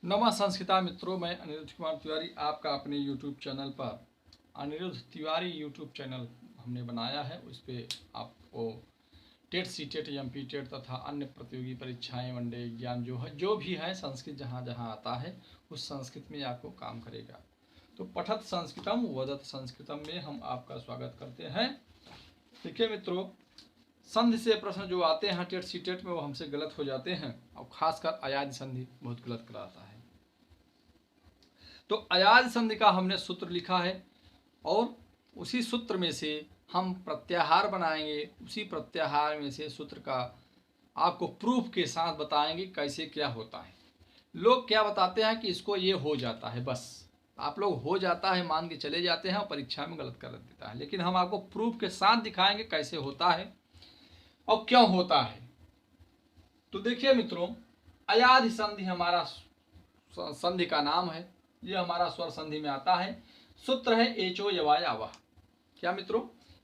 नमः संस्कृता मित्रों, मैं अनिरुद्ध कुमार तिवारी आपका अपने YouTube चैनल पर अनिरुद्ध तिवारी YouTube चैनल हमने बनाया है। उस पर आपको TET C TET MP TET तथा अन्य प्रतियोगी परीक्षाएं वनडे एग्जाम जो भी है संस्कृत जहाँ जहाँ आता है उस संस्कृत में आपको काम करेगा। तो पठत संस्कृतम वदत संस्कृतम में हम आपका स्वागत करते हैं। देखिए मित्रों, संधि से प्रश्न जो आते हैं टेट सी टेट में वो हमसे गलत हो जाते हैं और खासकर अयाज संधि बहुत गलत कराता है। तो अयाज संधि का हमने सूत्र लिखा है और उसी सूत्र में से हम प्रत्याहार बनाएंगे। उसी प्रत्याहार में से सूत्र का आपको प्रूफ के साथ बताएंगे कैसे क्या होता है। लोग क्या बताते हैं कि इसको ये हो जाता है, बस आप लोग हो जाता है मान के चले जाते हैं और परीक्षा में गलत कर देता है, लेकिन हम आपको प्रूफ के साथ दिखाएंगे कैसे होता है और क्यों होता है। तो देखिए मित्रों, अयाज संधि हमारा संधि का नाम है। ये हमारा स्वर संधि में आता है। सूत्र है एचो यवा यावा। क्या मित्रों,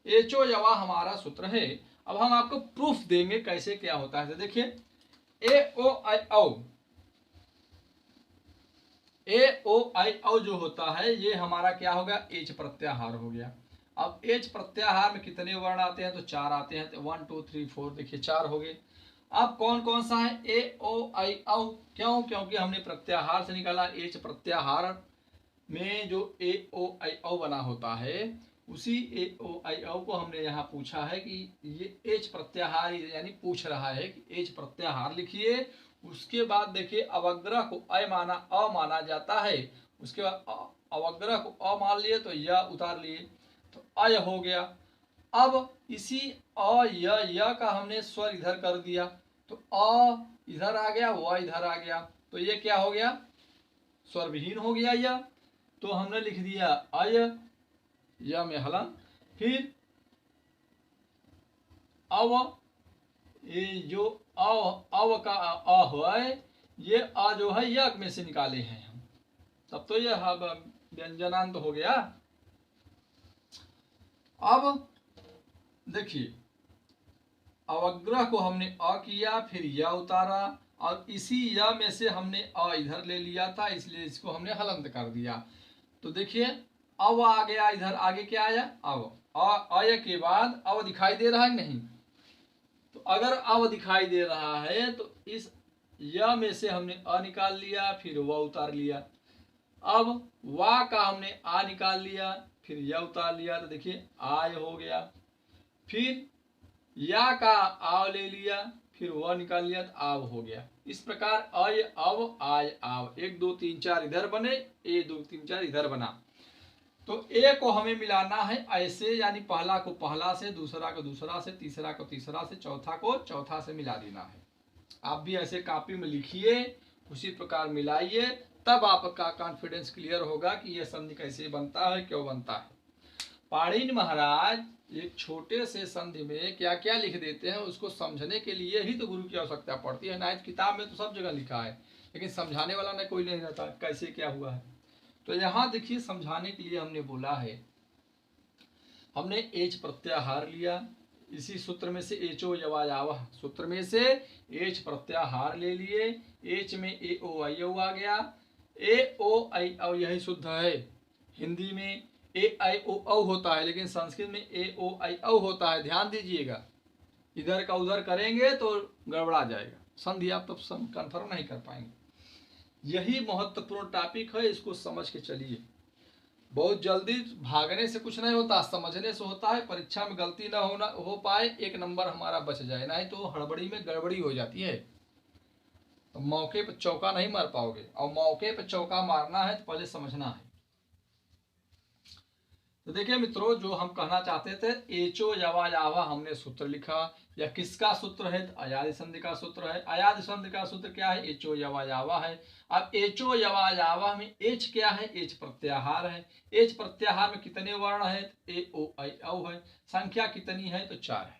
एचो यवा हमारा सूत्र है। अब हम आपको प्रूफ देंगे कैसे क्या होता है। तो देखिए, ए ओ आई औ, ए ओ आई औ जो होता है ये हमारा क्या होगा, एच प्रत्याहार हो गया। अब एच प्रत्याहार में कितने वर्ण आते हैं, तो 4 आते हैं। तो 1 2 3 4 देखिए 4 हो गए। अब कौन कौन सा है, ए ओ आई औ। क्यों? क्योंकि हमने प्रत्याहार से निकाला। एच प्रत्याहार में जो ए ओ आई औ बना होता है उसी ए ओ आई औ को हमने यहाँ पूछा है कि ये एच प्रत्याहार, यानी पूछ रहा है कि एच प्रत्याहार लिखिए। उसके बाद देखिए अवग्रह को अ माना जाता है। उसके बाद अवग्रह को अ मान लिए तो य उतार लिए तो अय हो गया। अब इसी अ य का हमने स्वर इधर कर दिया तो अ इधर आ गया, व इधर आ गया, तो ये क्या हो गया, स्वर विहीन हो गया यह। तो हमने लिख दिया अय, य में हलन। फिर अव, ये जो अव का अ है, ये अ जो है य में से निकाले हैं हम, तब तो यह व्यंजनांत हो गया। अब देखिए, अवग्रह को हमने अ किया, फिर य उतारा और इसी य में से हमने अ इधर ले लिया था, इसलिए इसको हमने हलंत कर दिया। तो देखिए अव आ गया, इधर आगे क्या आया, अव। अय के बाद अव दिखाई दे रहा है नहीं, तो अगर अव दिखाई दे रहा है तो इस य में से हमने अ निकाल लिया, फिर व उतार लिया। अब वा का हमने आ निकाल लिया, फिर य उतार लिया, तो देखिए आय हो गया। फिर या का आव ले लिया, फिर वह निकाल लिया तो आव हो गया। इस प्रकार अय अव आय आव, 1 2 3 4 इधर बने, 1 2 3 4 इधर बना। तो ए को हमें मिलाना है ऐसे, यानी पहला को पहला से, दूसरा को दूसरा से, तीसरा को तीसरा से, चौथा को चौथा से मिला देना है। आप भी ऐसे कॉपी में लिखिए, उसी प्रकार मिलाइए, तब आपका कॉन्फिडेंस क्लियर होगा कि यह संधि कैसे बनता है, क्यों बनता है। पाणिनि महाराज एक छोटे से संधि में क्या क्या लिख देते हैं, उसको समझने के लिए ही तो गुरु की आवश्यकता पड़ती है। ना किताब में तो सब जगह लिखा है, लेकिन समझाने वाला ना कोई नहीं रहता कैसे क्या हुआ है। तो यहाँ देखिए, समझाने के लिए हमने बोला है, हमने एच प्रत्याहार लिया, इसी सूत्र में से एचो यवा यावह सूत्र में से एच प्रत्याहार ले लिए। एच में ए ओ आई ओ आ गया। ए ओ आई ओ यही शुद्ध है। हिंदी में ए आई ओ औ होता है, लेकिन संस्कृत में ए ओ आई औ होता है। ध्यान दीजिएगा, इधर का उधर करेंगे तो गड़बड़ा जाएगा, संधि आप तब कंफर्म नहीं कर पाएंगे। यही महत्वपूर्ण टॉपिक है, इसको समझ के चलिए। बहुत जल्दी भागने से कुछ नहीं होता, समझने से होता है। परीक्षा में गलती ना हो पाए, 1 नंबर हमारा बच जाए, नहीं तो हड़बड़ी में गड़बड़ी हो जाती है। तो मौके पर चौका नहीं मार पाओगे, और मौके पर चौका मारना है तो पहले समझना है। तो देखिए मित्रों, जो हम कहना चाहते थे, एचो यवा यावा हमने सूत्र लिखा। यह किसका सूत्र है, तो अयादि संधि का सूत्र है। अयादि संधि का सूत्र क्या है, एचो यवा यावा है। अब एचो यवा यावा में एच क्या है, एच प्रत्याहार है। एच प्रत्याहार में कितने वर्ण है, ए ओ आई औ है। संख्या कितनी है, तो 4 है।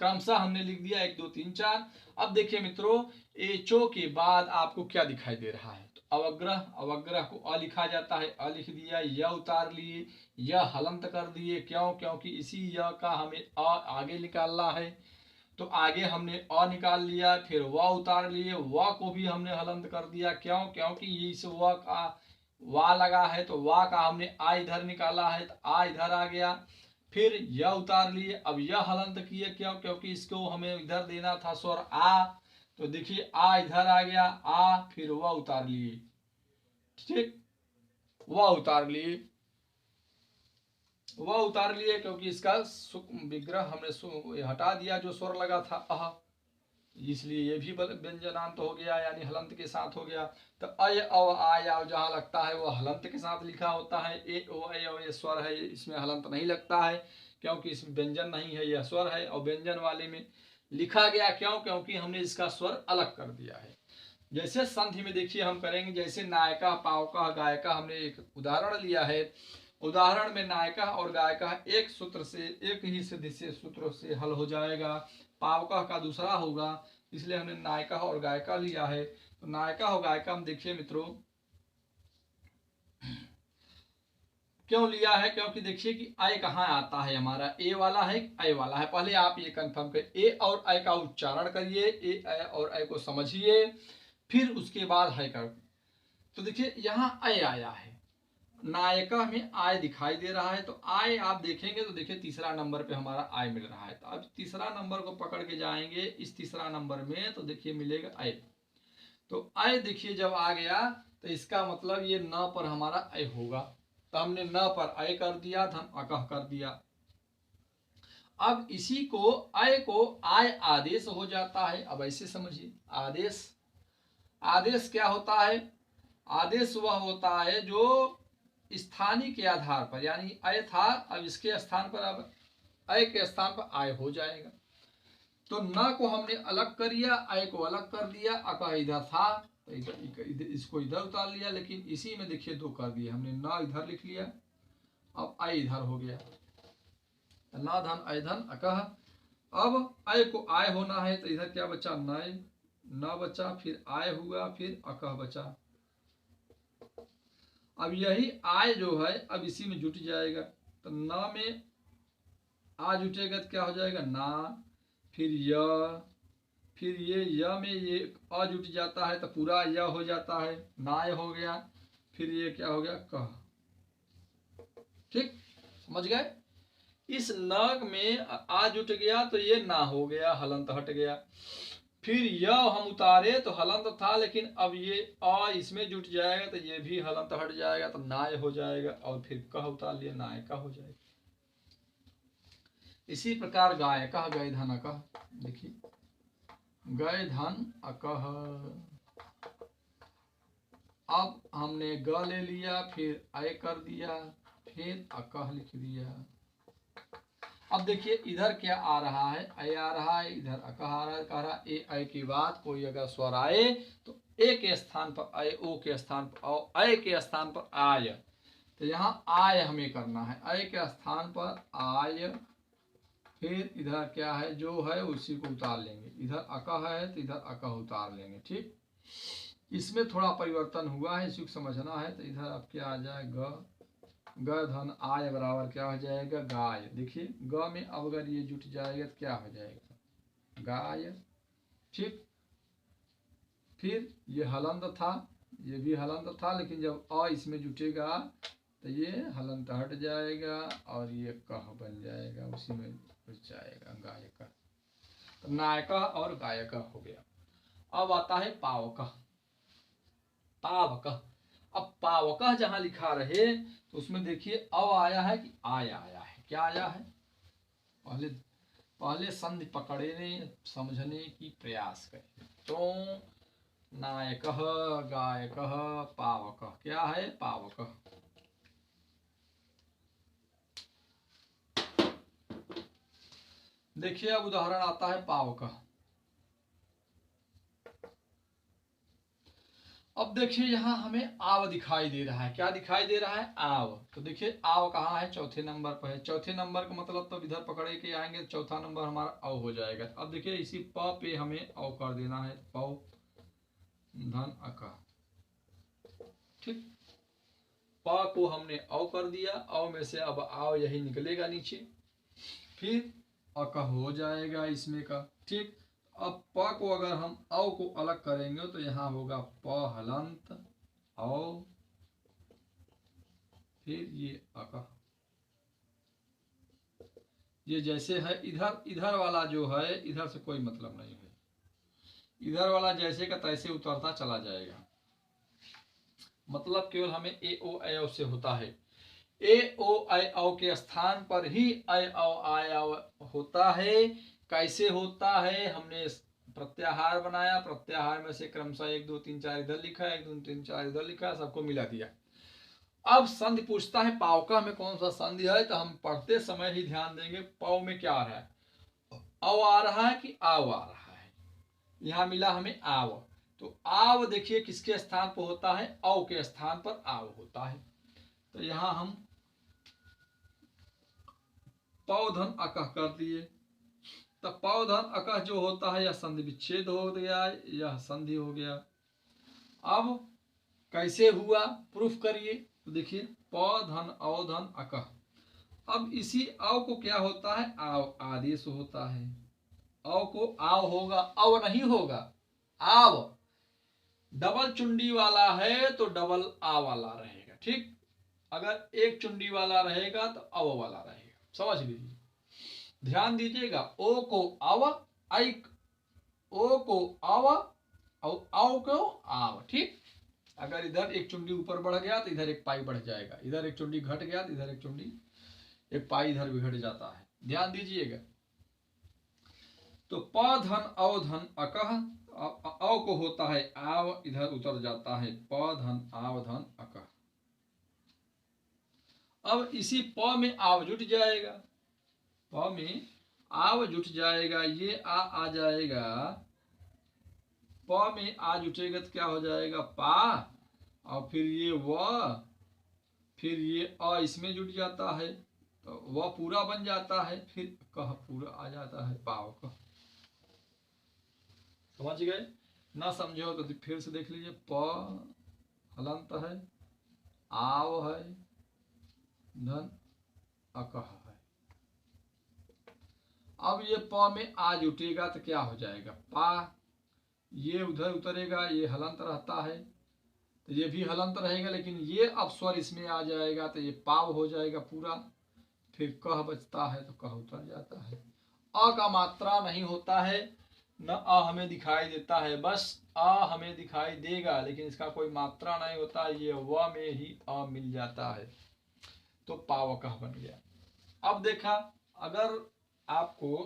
क्रमशः हमने लिख दिया 1 2 3 4। अब देखिए मित्रों, एचो के बाद आपको क्या दिखाई दे रहा है, तो अवग्रह, अवग्रह को अ लिखा जाता है, अ लिख दिया, य उतार लिए, यह हलंत कर दिए। क्यों? क्योंकि इसी य का हमें अ आगे निकालना है। तो आगे हमने अ निकाल लिया, फिर व उतार लिए, व को भी हमने हलंत कर दिया। क्यों? क्योंकि इस व का वा लगा है तो वा का हमने आ इधर निकाला है तो आ इधर आ गया। फिर यह उतार लिए, अब यह हलंत किए। क्यों? क्योंकि इसको हमें इधर देना था स्वर आ, तो देखिए आ इधर आ गया, आ फिर वह उतार लिए। ठीक, वह उतार लिए, वह उतार लिए क्योंकि इसका विग्रह हमने हटा दिया जो स्वर लगा था अह, इसलिए ये भी व्यंजनांत हो गया, यानी हलंत के साथ हो गया। तो अय अव आय आव जहां लगता है वो हलंत के साथ लिखा होता है। ए ओ अय अव ये स्वर है, इसमें हलंत नहीं लगता है क्योंकि इसमें व्यंजन नहीं है, यह स्वर है। और व्यंजन वाले में लिखा गया क्यों? क्योंकि हमने इसका स्वर अलग कर दिया है। जैसे संधि में देखिए हम करेंगे, जैसे नायका पावका गायका, हमने एक उदाहरण लिया है। उदाहरण में नायका और गायका एक सूत्र से, एक ही सिद्धि से सूत्रों से हल हो जाएगा। पावका का दूसरा होगा, इसलिए हमने नायका और गायका लिया है। तो नायका और गायका हम देखिए मित्रों क्यों लिया है? क्योंकि देखिए कि अय कहाँ आता है हमारा, ए वाला है अय वाला है। पहले आप ये कंफर्म करिए, ए और अय का उच्चारण करिए, ए अय और अय को समझिए, फिर उसके बाद है कर। तो देखिए यहाँ अय आया है, नायका में आय दिखाई दे रहा है, तो आय आप देखेंगे तो देखिए तीसरा नंबर पे हमारा आय मिल रहा है। तो अब तीसरा नंबर को पकड़ के जाएंगे इस तीसरा नंबर में, तो देखिए मिलेगा अय। तो अय देखिए जब आ गया तो इसका मतलब ये न पर हमारा अय होगा, तो हमने न पर अय कर दिया, धन अकह कर दिया। अब इसी को अय को आय आदेश हो जाता है। अब ऐसे समझिए, आदेश, आदेश क्या होता है? आदेश वह होता है जो स्थानीय के आधार पर, यानी अय था अब इसके स्थान पर अब अय के स्थान पर आय हो जाएगा। तो न को हमने अलग कर दिया, अय को अलग कर दिया, अकह इधर था तो इसको इधर उतार लिया, लेकिन इसी में देखिए दो कर दिए हमने, न इधर लिख लिया, अब अय इधर हो गया, न धन अय धन अकह। अब अय को आय होना है तो इधर क्या बचा? नय, न बचा, फिर आय हुआ, फिर अकह बचा। अब यही आय जो है अब इसी में जुट जाएगा, तो न में आ जुटेगा तो क्या हो जाएगा? ना, फिर य, फिर ये य में ये अ जुट जाता है तो पूरा य हो जाता है, नाय हो गया, फिर ये क्या हो गया? कह। ठीक, समझ गए? इस न में आ जुट गया तो ये ना हो गया, हलंत हट गया। फिर यह हम उतारे तो हलंत था, लेकिन अब ये अ इसमें जुट जाएगा तो ये भी हलंत हट जाएगा, तो नाय हो जाएगा, और फिर कह उतार लिए, नायका हो जाएगा। इसी प्रकार गायका, गय धन अकह, देखिए गय धन अकह। अब हमने ग ले लिया, फिर अय कर दिया, फिर अकह लिख दिया। अब देखिए इधर क्या आ रहा है? अय आ रहा है, इधर अकह आ रहा है। कह रहा ए अय के बाद कोई अगर स्वर आए तो ए के स्थान पर अय, ओ के स्थान पर औ, अय के स्थान पर आय। तो यहाँ आय हमें करना है, अय के स्थान पर आय, फिर इधर क्या है जो है उसी को उतार लेंगे। इधर अकह है तो इधर अकह उतार लेंगे। ठीक, इसमें थोड़ा परिवर्तन हुआ है, इसी को समझना है। तो इधर अब क्या आ जाए? ग, ग धन आय बराबर क्या हो जाएगा? गाय। देखिए ग में अब अगर ये जुट जाएगा तो क्या हो जाएगा? गाय। ठीक, फिर ये हलंत था, ये भी हलंत था, लेकिन जब अ इसमें जुटेगा तो ये हलंत हट जाएगा और ये कह बन जाएगा, उसी में घुस जाएगा, गायक। तो नायका और गायक हो गया। अब आता है पावक, पावक। अब पावक जहां लिखा रहे तो उसमें देखिए अब आया है कि आया है? क्या आया है? पहले पहले संधि पकड़ने समझने की प्रयास करें। तो नायक, गायक, पावक, क्या है? पावक। देखिए अब उदाहरण आता है पावक। अब देखिए यहाँ हमें आव दिखाई दे रहा है। क्या दिखाई दे रहा है? आव। तो देखिए आव कहाँ है? चौथे नंबर पर है। चौथे नंबर का मतलब तो इधर पकड़े के आएंगे, चौथा नंबर हमारा अव हो जाएगा। अब देखिए इसी प पे हमें अव कर देना है, पौ धन अका। ठीक, प को हमने अव कर दिया, अव में से अब आव यही निकलेगा नीचे, फिर अक हो जाएगा इसमें का। ठीक। अब प को अगर हम औ को अलग करेंगे तो यहाँ होगा प हलंत औ, फिर ये अकह। ये जैसे है, इधर इधर वाला जो है इधर से कोई मतलब नहीं है, इधर वाला जैसे का तैसे उतरता चला जाएगा। मतलब केवल हमें ए ओ ऐ औ से होता है। ए ओ ऐ औ के स्थान पर ही ऐ औ आय औ होता है। कैसे होता है? हमने प्रत्याहार बनाया, प्रत्याहार में से क्रमशः 1 2 3 4 इधर लिखा है, 1 2 3 4 इधर लिखा है, सबको मिला दिया। अब संधि पूछता है पावका में कौन सा संधि है, तो हम पढ़ते समय ही ध्यान देंगे पाव में क्या आ रहा है, औ आ रहा है कि आव आ रहा है। यहां मिला हमें आव, तो आव देखिए किसके स्थान पर होता है, औ के स्थान पर आव होता है। तो यहां हम पौधन अकह कर दिए। तब पौधन अकह जो होता है यह संधि विच्छेद हो गया, यह संधि हो गया। अब कैसे हुआ प्रूफ करिए, तो देखिए पौधन औधन अकह। अब इसी औ को क्या होता है, आव आदेश होता है। औ को आव होगा, अव नहीं होगा, आव। डबल चुंडी वाला है तो डबल आ वाला रहेगा, ठीक। अगर एक चुंडी वाला रहेगा तो अव वाला रहेगा, समझ लीजिए, ध्यान दीजिएगा। ओ को अव, आई ओ को अव और औ को आव, ठीक। अगर इधर एक चुंडी ऊपर बढ़ गया तो इधर एक पाई बढ़ जाएगा, इधर एक चुंडी घट गया तो इधर एक चुंडी, एक पाई इधर भी घट जाता है, ध्यान दीजिएगा। तो प धन औ धन अकह, औ को होता है आव, इधर उतर जाता है प धन आव धन अकह। अब इसी प में आव जुट जाएगा, प में आव जुट जाएगा, ये आ जाएगा, प में आ जुटेगा तो क्या हो जाएगा पा, और फिर ये व, फिर ये अ इसमें जुट जाता है तो वह पूरा बन जाता है, फिर कह पूरा आ जाता है, पाव कह। समझ गए? ना समझे हो तो फिर से देख लीजिए। प हलंत है, आव है, धन अकह है। अब ये प में आ जुटेगा तो क्या हो जाएगा पा, ये उधर उतरेगा, ये हलंत रहता है तो ये भी हलंत रहेगा, लेकिन ये अब स्वर इसमें आ जाएगा तो ये पाव हो जाएगा पूरा, फिर कह बचता है तो कह उतर जाता है। अ का मात्रा नहीं होता है, न अ हमें दिखाई देता है, बस अ हमें दिखाई देगा लेकिन इसका कोई मात्रा नहीं होता, ये व में ही अ मिल जाता है, तो पावकह बन गया। अब देखा, अगर आपको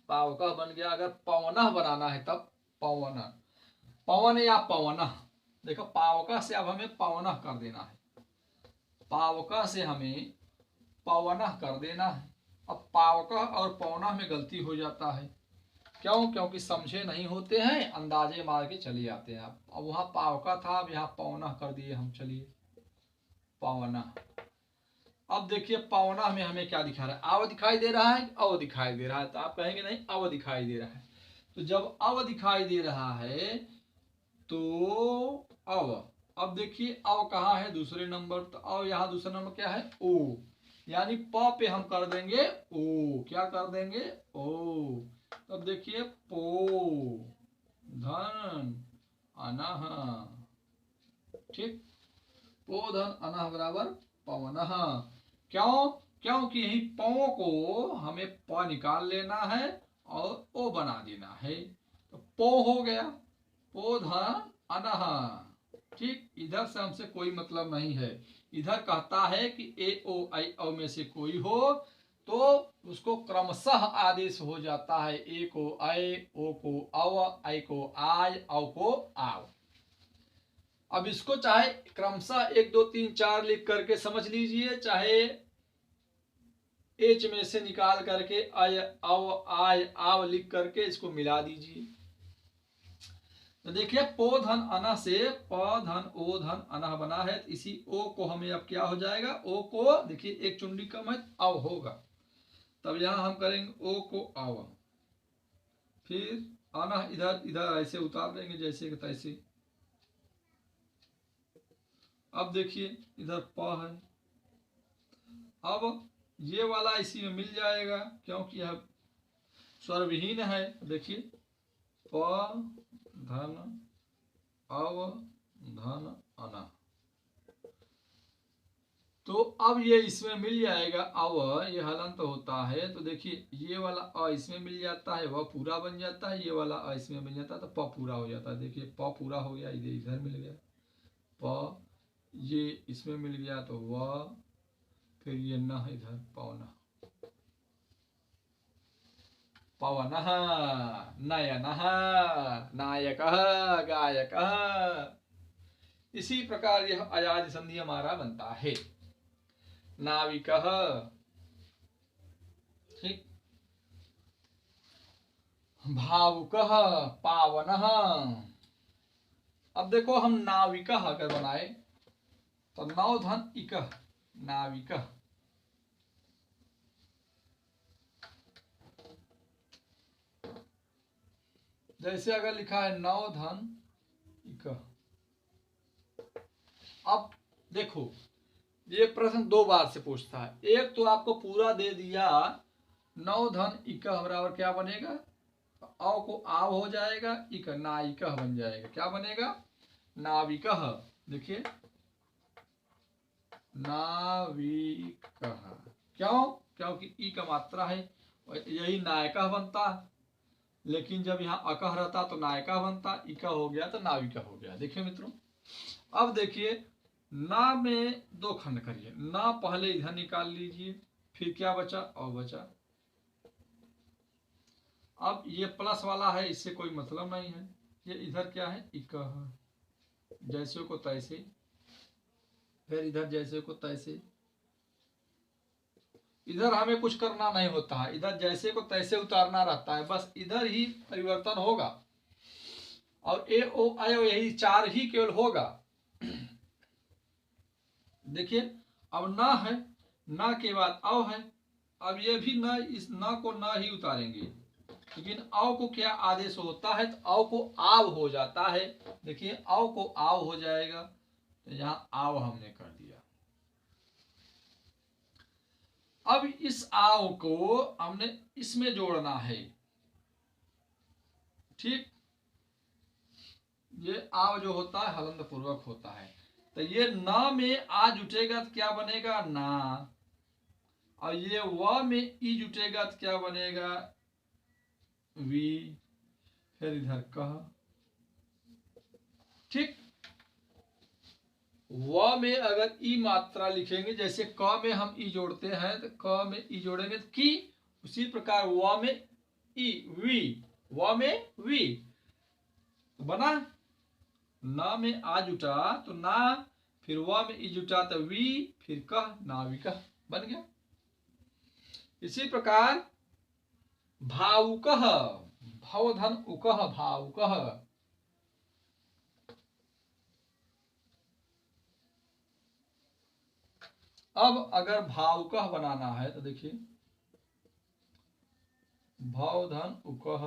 पावकह बन गया, अगर पवनह बनाना है तब पवन, पवन या पवनह, देखो पावकह से अब हमें पवनह कर देना है, पावकह से हमें पवनह कर देना है। अब पावकह और पवनह में गलती हो जाता है, क्यों? क्योंकि समझे नहीं होते हैं, अंदाजे मार के चले आते हैं। अब वहां पावका था, अब यहाँ पवनह कर दिए हम, चलिए पवनह। अब देखिए पवनह में हमें क्या दिखा रहा है, आव दिखाई दे रहा है, अव दिखाई दे रहा है, तो आप कहेंगे नहीं अव दिखाई दे रहा है, तो जब अव दिखाई दे रहा है तो अव, अब देखिए अव कहाँ है, दूसरे नंबर, तो अव यहाँ दूसरा नंबर क्या है, ओ, यानी प पे हम कर देंगे ओ, क्या कर देंगे ओ। तब देखिए पो धन अनह, ठीक, पो धन अनह बराबर पवनह। क्यों? क्योंकि यही पौ को हमें प निकाल लेना है और ओ बना देना है, तो पो हो गया, पो धन अनह, ठीक। इधर से हमसे कोई मतलब नहीं है, इधर कहता है कि ए ओ ऐ औ में से कोई हो तो उसको क्रमशः आदेश हो जाता है, ए को ऐ, ओ को अव, ऐ को आय, औ को आव। अब इसको चाहे क्रमशः 1 2 3 4 लिख करके समझ लीजिए, चाहे एच में से निकाल करके अय अव आय आव लिख करके इसको मिला दीजिए। तो देखिए पो धन अनह से प धन ओ धन अनह बना है, तो इसी ओ को हमें अब क्या हो जाएगा, ओ को देखिए एक चुंडी कम है, अव होगा, तब यहां हम करेंगे ओ को अव, फिर अनह इधर इधर ऐसे उतार देंगे जैसे कि तैसे। अब देखिए इधर प है, अब ये वाला इसी में मिल जाएगा, क्योंकि यह स्वर विहीन है। देखिए प धन अव धन अना, तो अब ये इसमें मिल जाएगा अव, ये हलंत होता है तो देखिए ये वाला अ इसमें मिल जाता है, वह पूरा बन जाता है, ये वाला अ इसमें मिल जाता है तो प पूरा हो जाता है। देखिए प पूरा हो गया, इधर इधर मिल गया प, ये इसमें मिल गया तो वह, फिर ये न इधर पवना, पवनः नयनः नायकः गायकः। इसी प्रकार यह अजादि संधि हमारा बनता है। नाविकः, ठीक, भावुकः पावनः। अब देखो हम नाविकः अगर बनाए तो नौ धन इकः नाविकः, जैसे अगर लिखा है नौ धन इकः। अब देखो ये प्रश्न दो बार से पूछता है, एक तो आपको पूरा दे दिया नौ धन इकः बराबर क्या बनेगा, अ को आव हो जाएगा, इक नाइकः बन जाएगा, क्या बनेगा नाविकः। देखिए नाविकः, क्यों, क्योंकि ई का मात्रा है, यही नायकः बनता, लेकिन जब यहाँ अकह रहता तो नायका बनता, इका हो गया तो नाविका हो गया। देखिए मित्रों, अब देखिए ना में दो खंड करिए, ना पहले इधर निकाल लीजिए, फिर क्या बचा और बचा। अब ये प्लस वाला है, इससे कोई मतलब नहीं है, ये इधर क्या है इकह, जैसे को तैसे, फिर इधर जैसे को तैसे, इधर हमें कुछ करना नहीं होता है, इधर जैसे को तैसे उतारना रहता है, बस इधर ही परिवर्तन होगा और ए ओ आयो यही चार ही केवल होगा। देखिए अब ना है, ना के बाद अव है, अब ये भी ना, इस ना को ना ही उतारेंगे, लेकिन अव को क्या आदेश होता है तो अव को आव हो जाता है। देखिए अव को आव हो जाएगा तो यहाँ आव हमने कर दिया। अब इस आव को हमने इसमें जोड़ना है, ठीक, ये आव जो होता है हलंत पूर्वक होता है, तो ये न में आ जुटेगा तो क्या बनेगा ना, और ये व में ई जुटेगा तो क्या बनेगा वी, फिर इधर कह, ठीक। व में अगर ई मात्रा लिखेंगे, जैसे क में हम ई जोड़ते हैं तो क में ई जोड़ेंगे तो की, उसी प्रकार व में ई वी, व में वी बना, ना में आ जुटा तो ना, फिर व में ई जुटा तो वी, फिर कह नाविका बन गया। इसी प्रकार भावुकः, भवधन उकः भावुकः, अब अगर भावुकः बनाना है तो देखिए भवधन उकः,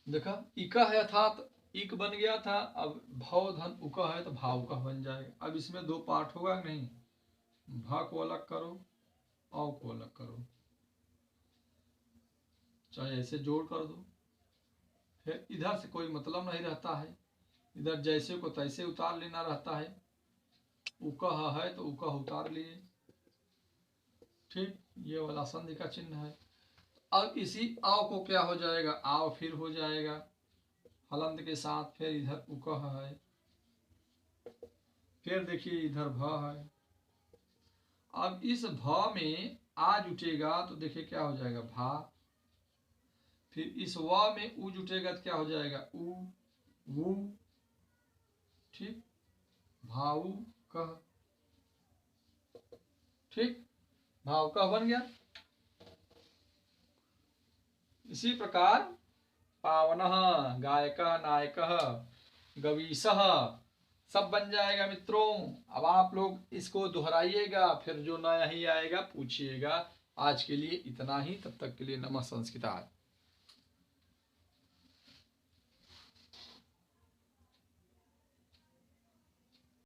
देखा इका है था तो इक बन गया था, अब भवधन उकः है तो भावुकः बन जाएगा। अब इसमें दो पार्ट होगा नहीं, भ को अलग करो औ को अलग करो, चाहे ऐसे जोड़ कर दो, फिर इधर से कोई मतलब नहीं रहता है, इधर जैसे को तैसे उतार लेना रहता है, उकह है तो उकह उतार लिए, ठीक, ये वाला संधि का चिन्ह है। अब इसी आव को क्या हो जाएगा, आव फिर हो जाएगा हलंत के साथ, फिर इधर उकह है, फिर देखिए इधर भ है। अब इस भ में आ जुटेगा तो देखिए क्या हो जाएगा भा, फिर इस व में उ जुटेगा तो क्या हो जाएगा उ वु, ठीक, भाऊ कह, ठीक, भाव कह बन गया। इसी प्रकार पावनः, गायकः, नायकः, गवीशः सब बन जाएगा मित्रों। अब आप लोग इसको दोहराइएगा, फिर जो नया ही आएगा पूछिएगा। आज के लिए इतना ही, तब तक के लिए नमः संस्कृताय।